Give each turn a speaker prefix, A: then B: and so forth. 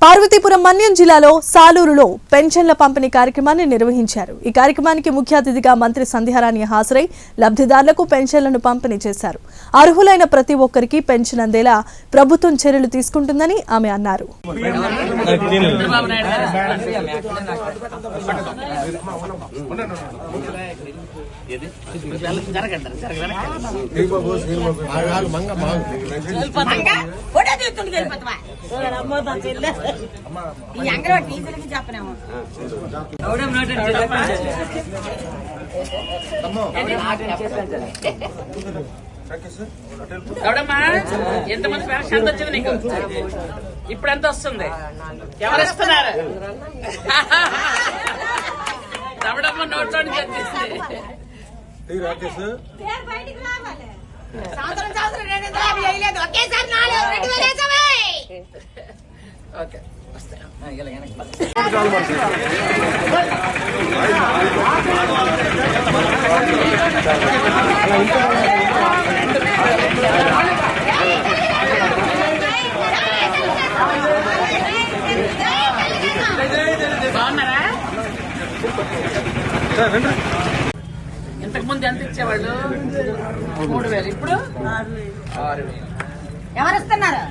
A: పార్వతీపురం మన్యం జిల్లాలో సాలూరులో పెన్షన్ల పంపిణీ కార్యక్రమాన్ని నిర్వహించారు। ఈ కార్యక్రమానికి ముఖ్య అతిథిగా మంత్రి సంధ్యారాణి హాజరై లబ్ధిదారులకు పెన్షన్లను పంపిణీ చేశారు। అర్హులైన ప్రతి ఒక్కరికి పెన్షన్ అందేలా ప్రభుత్వం చర్యలు తీసుకుంటుందని ఆమె అన్నారు।
B: ఎంతమంది పెన్షన్ వచ్చింది నీకు? ఇప్పుడు ఎంత వస్తుంది? ఎవరు ఇస్తున్నారు? రమడమ్మ నోట్లో నుంచి వచ్చేసింది। ఓకే బాగున్నారా? ఇంతకు ముందు ఎంత ఇచ్చేవాళ్ళు? 3000, ఇప్పుడు 6000।
C: ఎవరు ఇస్తున్నారు?